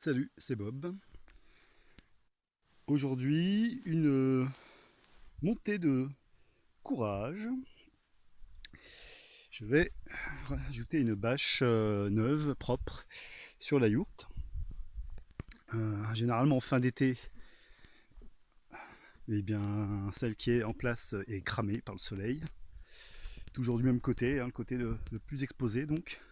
Salut, c'est Bob. Aujourd'hui, une montée de courage. Je vais rajouter une bâche neuve, propre, sur la yourte. Généralement, fin d'été, eh bien, celle qui est en place est cramée par le soleil. Toujours du même côté, hein, le côté le plus exposé, donc,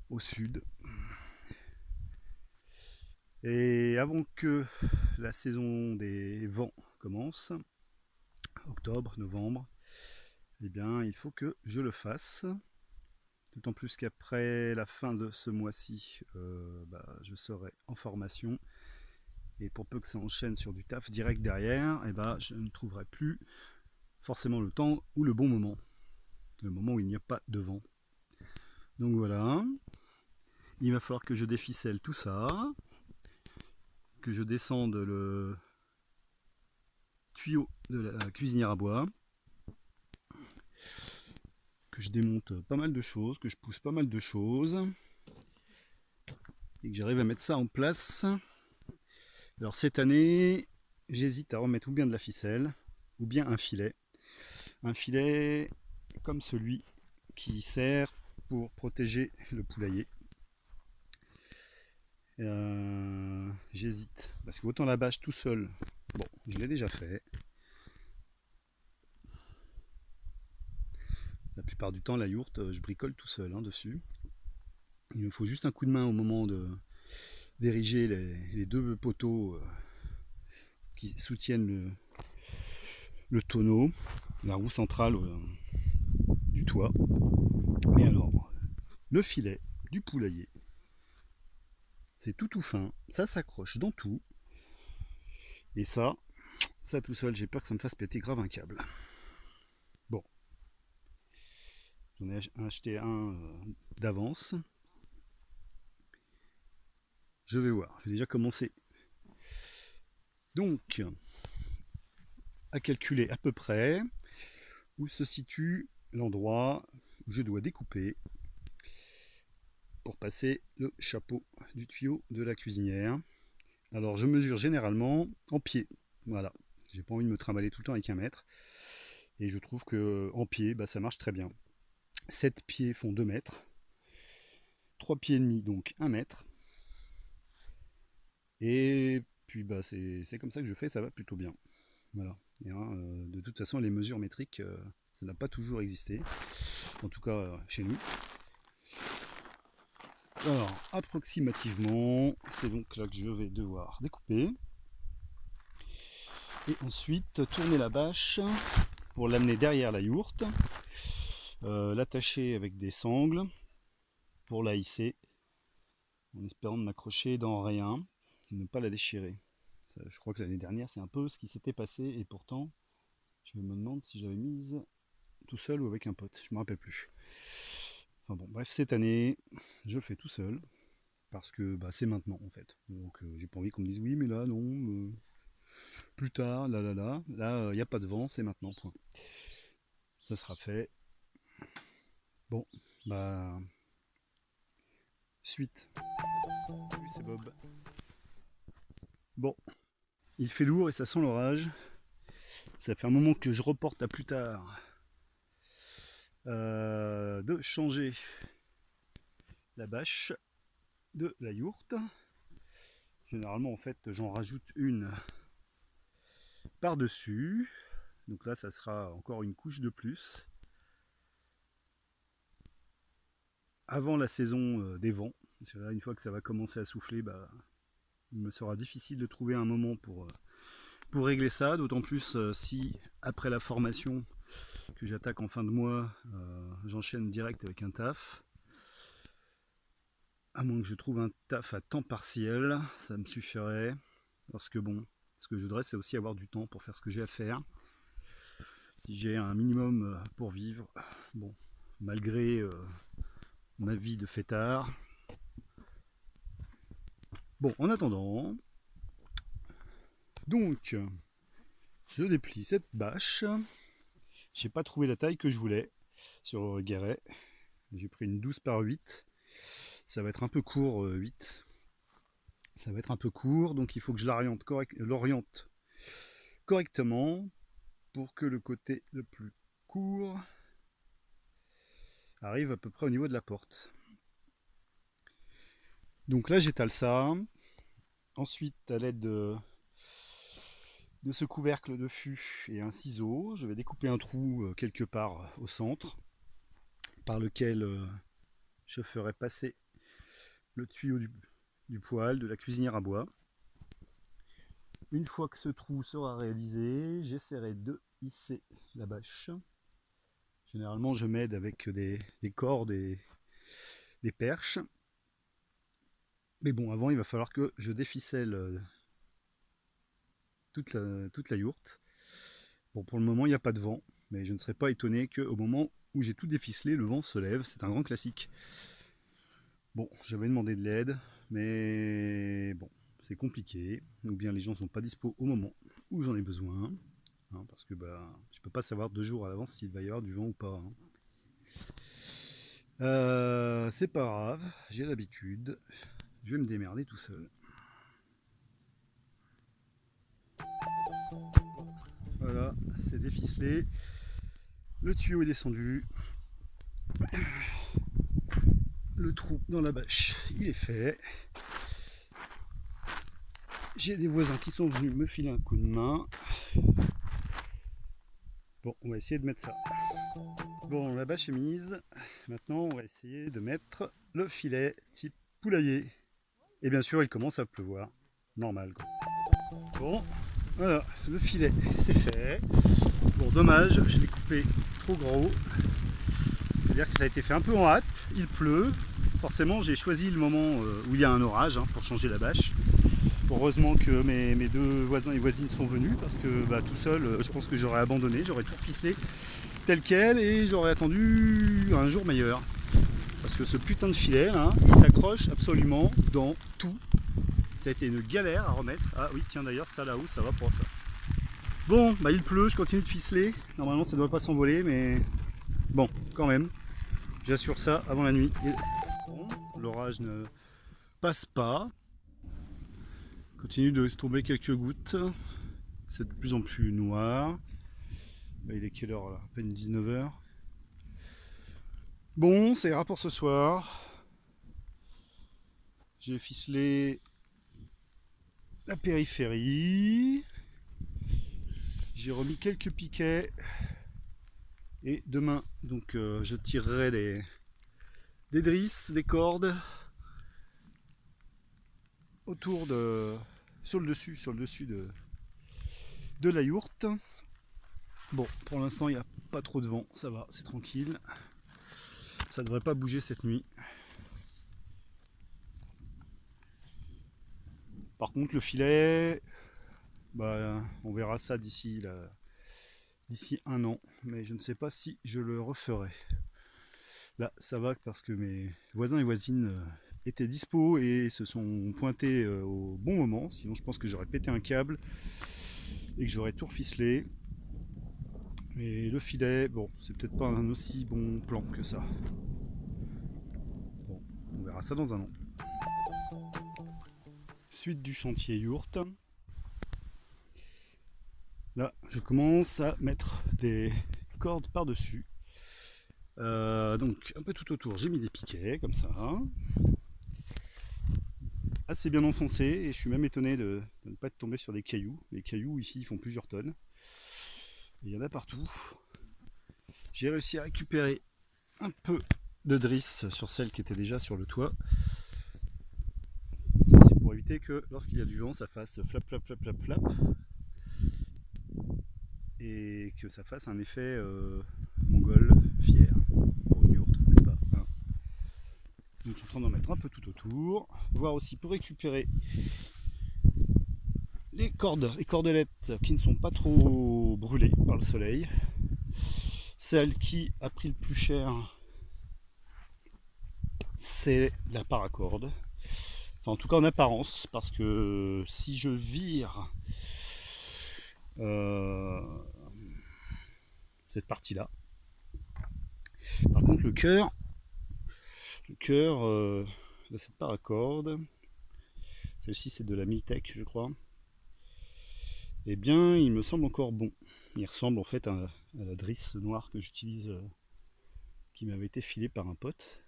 au sud. Et avant que la saison des vents commence, octobre, novembre, eh bien, il faut que je le fasse. D'autant plus qu'après la fin de ce mois-ci, je serai en formation. Et pour peu que ça enchaîne sur du taf direct derrière, je ne trouverai plus forcément le temps ou le bon moment. Le moment où il n'y a pas de vent. Donc voilà. Il va falloir que je déficelle tout ça. Que je descende le tuyau de la cuisinière à bois. Que je démonte pas mal de choses. Que je pousse pas mal de choses. Et que j'arrive à mettre ça en place. Alors cette année, j'hésite à remettre ou bien de la ficelle, ou bien un filet. Un filet comme celui qui sert pour protéger le poulailler. J'hésite, parce que autant la bâche tout seul, bon, je l'ai déjà fait. La plupart du temps, la yourte, je bricole tout seul dessus. Il me faut juste un coup de main au moment d'ériger les deux poteaux qui soutiennent le tonneau, la roue centrale du toit. Mais alors, le filet du poulailler, c'est tout fin, ça s'accroche dans tout. Et ça tout seul, j'ai peur que ça me fasse péter grave un câble. Bon, j'en ai acheté un d'avance. Je vais voir, j'ai déjà commencé. Donc, à calculer à peu près où se situe l'endroit où je dois découper pour passer le chapeau du tuyau de la cuisinière. Alors, je mesure généralement en pied. Voilà, j'ai pas envie de me trimballer tout le temps avec un mètre. Et je trouve que en pied, ça marche très bien. 7 pieds font 2 mètres. 3 pieds et demi, donc 1 mètre. Et puis c'est comme ça que je fais, ça va plutôt bien. Voilà. De toute façon, les mesures métriques, ça n'a pas toujours existé. En tout cas, chez nous. Alors, approximativement, c'est donc là que je vais devoir découper. Et ensuite, tourner la bâche pour l'amener derrière la yourte. L'attacher avec des sangles pour la hisser en espérant de m'accrocher dans rien et ne pas la déchirer. Ça, je crois que l'année dernière, c'est un peu ce qui s'était passé et pourtant, je me demande si j'avais mise tout seul ou avec un pote, je me rappelle plus. Enfin bon, bref, cette année, je le fais tout seul parce que c'est maintenant en fait. Donc j'ai pas envie qu'on me dise oui, mais là non, plus tard, là, il n'y a pas de vent, c'est maintenant, point. Ça sera fait. Bon, bah, suite. Salut, c'est Bob. Bon, il fait lourd et ça sent l'orage. Ça fait un moment que je reporte à plus tard de changer la bâche de la yourte. Généralement, en fait, j'en rajoute une par-dessus. Donc là, ça sera encore une couche de plus. Avant la saison des vents. Parce que là, une fois que ça va commencer à souffler, il me sera difficile de trouver un moment pour régler ça. D'autant plus si, après la formation que j'attaque en fin de mois, j'enchaîne direct avec un taf. À moins que je trouve un taf à temps partiel, ça me suffirait. Parce que bon, ce que je voudrais, c'est aussi avoir du temps pour faire ce que j'ai à faire. Si j'ai un minimum pour vivre, bon, malgré ma vie de fêtard. Bon, en attendant, donc, je déplie cette bâche. J'ai pas trouvé la taille que je voulais sur Guéret. J'ai pris une 12 par 8. Ça va être un peu court 8. Ça va être un peu court, donc il faut que je l'oriente correctement pour que le côté le plus court arrive à peu près au niveau de la porte. Donc là j'étale ça. Ensuite, à l'aide de ce couvercle de fût et un ciseau, je vais découper un trou quelque part au centre par lequel je ferai passer le tuyau du poêle de la cuisinière à bois. Une fois que ce trou sera réalisé, j'essaierai de hisser la bâche. Généralement, je m'aide avec des cordes et des perches. Mais bon, avant, il va falloir que je déficelle toute la yourte. Bon, pour le moment, il n'y a pas de vent, mais je ne serais pas étonné qu'au moment où j'ai tout déficelé, le vent se lève. C'est un grand classique. Bon, j'avais demandé de l'aide, mais bon, c'est compliqué. Ou bien les gens ne sont pas dispo au moment où j'en ai besoin. Hein, parce que je peux pas savoir 2 jours à l'avance s'il va y avoir du vent ou pas. Hein. C'est pas grave, j'ai l'habitude. Je vais me démerder tout seul. Voilà, c'est déficelé. Le tuyau est descendu. Le trou dans la bâche, il est fait. J'ai des voisins qui sont venus me filer un coup de main. Bon, on va essayer de mettre ça. Bon, la bâche est mise. Maintenant, on va essayer de mettre le filet type poulailler. Et bien sûr, il commence à pleuvoir. Normal, quoi. Bon, voilà, le filet, c'est fait. Bon, dommage, je l'ai coupé trop gros. C'est-à-dire que ça a été fait un peu en hâte. Il pleut. Forcément, j'ai choisi le moment où il y a un orage pour changer la bâche. Heureusement que mes 2 voisins et voisines sont venus parce que tout seul, je pense que j'aurais abandonné, j'aurais tout ficelé tel quel et j'aurais attendu un jour meilleur. Parce que ce putain de filet là, il s'accroche absolument dans tout. Ça a été une galère à remettre. Ah oui, tiens d'ailleurs, ça là-haut, ça va pour ça. Bon, il pleut, je continue de ficeler. Normalement, ça ne doit pas s'envoler, mais bon, quand même. J'assure ça avant la nuit. Bon, l'orage ne passe pas. Continue de tomber quelques gouttes. C'est de plus en plus noir. Il est quelle heure là? À peine 19h. Bon, ça ira pour ce soir. J'ai ficelé la périphérie. J'ai remis quelques piquets. Et demain, donc, je tirerai des drisses, des cordes autour sur le dessus de la yourte. Bon, pour l'instant, il n'y a pas trop de vent, ça va, c'est tranquille. Ça ne devrait pas bouger cette nuit. Par contre, le filet, on verra ça d'ici 1 an, mais je ne sais pas si je le referai. Là, ça va parce que mes voisins et voisines étaient dispo et se sont pointés au bon moment. Sinon, je pense que j'aurais pété un câble et que j'aurais tout reficelé. Mais le filet, bon, c'est peut-être pas un aussi bon plan que ça. Bon, on verra ça dans 1 an. Suite du chantier yourte. Là, je commence à mettre des cordes par-dessus. Donc, un peu tout autour, j'ai mis des piquets, comme ça. Assez bien enfoncé, et je suis même étonné de ne pas être tombé sur des cailloux. Les cailloux, ici, ils font plusieurs tonnes. Il y en a partout. J'ai réussi à récupérer un peu de drisse sur celle qui était déjà sur le toit. Ça, c'est pour éviter que lorsqu'il y a du vent, ça fasse flap, flap, flap, flap, flap. Et que ça fasse un effet mongol fier pour une yourte, n'est-ce pas, hein. Donc je suis en train d'en mettre un peu tout autour, voir aussi pour récupérer les cordelettes qui ne sont pas trop brûlées par le soleil. Celle qui a pris le plus cher, c'est la paracorde. Enfin, en tout cas en apparence, parce que si je vire cette partie-là, par contre le cœur de cette paracorde, Celle-ci c'est de la Miltech je crois. Eh bien il me semble encore bon. Il ressemble en fait à la drisse noire que j'utilise, qui m'avait été filée par un pote.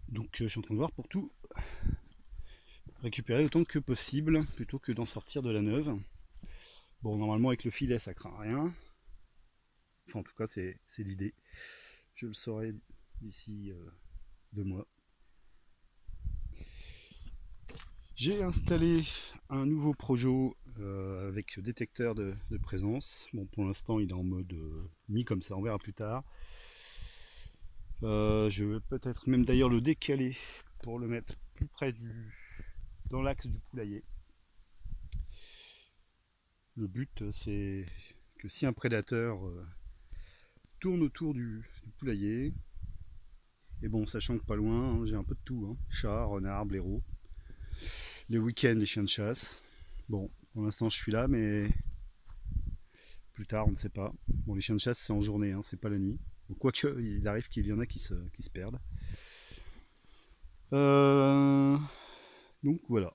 Donc je suis en train de voir pour tout récupérer autant que possible plutôt que d'en sortir de la neuve. Bon, normalement avec le filet ça craint rien. Enfin en tout cas c'est l'idée. Je le saurai d'ici 2 mois. J'ai installé un nouveau Projo avec détecteur de présence. Bon, pour l'instant il est en mode mis comme ça, on verra plus tard. Je vais peut-être même d'ailleurs le décaler pour le mettre plus près dans l'axe du poulailler. Le but c'est que si un prédateur tourne autour du poulailler, et bon, sachant que pas loin, hein, j'ai un peu de tout, hein, chat, renard, blaireau, les week-ends, les chiens de chasse. Bon, pour l'instant je suis là, mais plus tard on ne sait pas. Bon, les chiens de chasse c'est en journée, hein, c'est pas la nuit. Quoique il arrive qu'il y en a qui se perdent. Donc voilà,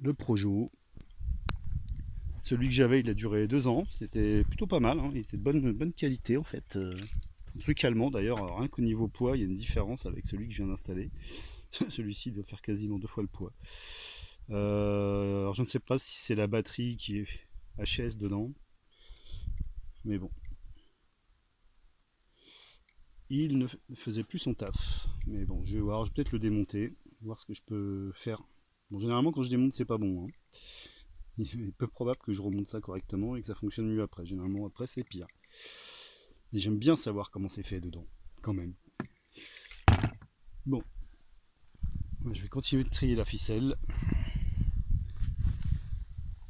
le Projo. Celui que j'avais il a duré 2 ans, c'était plutôt pas mal, hein. Il était de bonne qualité en fait. Un truc allemand d'ailleurs, rien qu'au niveau poids il y a une différence avec celui que je viens d'installer. Celui-ci doit faire quasiment 2 fois le poids. Alors je ne sais pas si c'est la batterie qui est HS dedans, mais bon. Il ne faisait plus son taf. Mais bon, je vais voir, je vais peut-être le démonter, voir ce que je peux faire. Bon, généralement quand je démonte c'est pas bon, hein. Il est peu probable que je remonte ça correctement et que ça fonctionne mieux après. Généralement après c'est pire. Mais j'aime bien savoir comment c'est fait dedans, quand même. Bon, je vais continuer de trier la ficelle.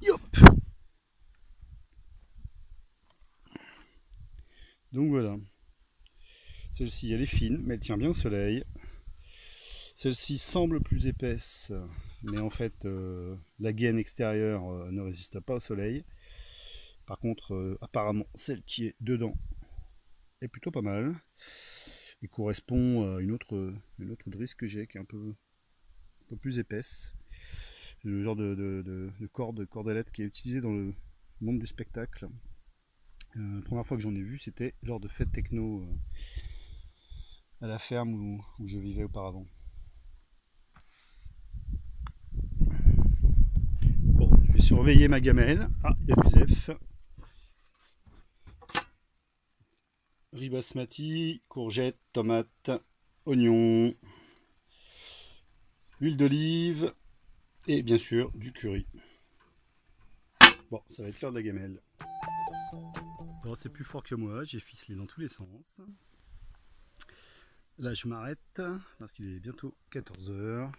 Yop. Donc voilà. Celle-ci elle est fine, mais elle tient bien au soleil. Celle-ci semble plus épaisse, mais en fait la gaine extérieure ne résiste pas au soleil. Par contre, apparemment celle qui est dedans est plutôt pas mal et correspond à une autre drisse que j'ai qui est un peu plus épaisse. Le genre de cordelette qui est utilisé dans le monde du spectacle. La première fois que j'en ai vu, c'était lors de fêtes techno à la ferme où je vivais auparavant. Bon, je vais surveiller ma gamelle. Ah, il y a du zef. Riz basmati, courgettes, tomates, oignons, huile d'olive et bien sûr du curry. Bon, ça va être l'heure de la gamelle. Bon, c'est plus fort que moi, j'ai ficelé dans tous les sens. Là, je m'arrête parce qu'il est bientôt 14 h.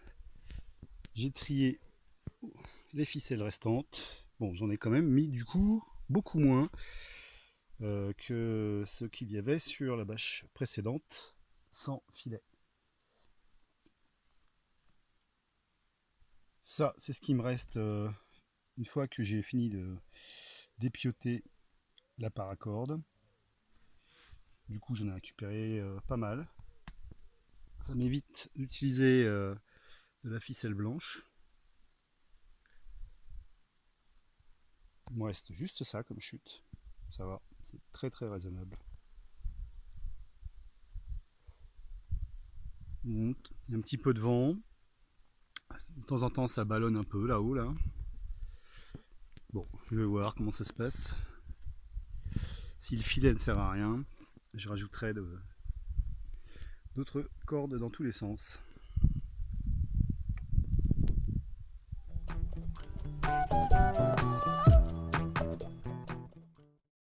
J'ai trié les ficelles restantes. Bon, j'en ai quand même mis du coup beaucoup moins que ce qu'il y avait sur la bâche précédente sans filet. Ça, c'est ce qui me reste une fois que j'ai fini de dépioter la paracorde. Du coup, j'en ai récupéré pas mal. Ça m'évite d'utiliser de la ficelle blanche. Il me reste juste ça comme chute. Ça va, c'est très très raisonnable. Il y a un petit peu de vent. De temps en temps, ça ballonne un peu là-haut là. Bon, je vais voir comment ça se passe. Si le filet ne sert à rien, je rajouterai d'autres cordes dans tous les sens.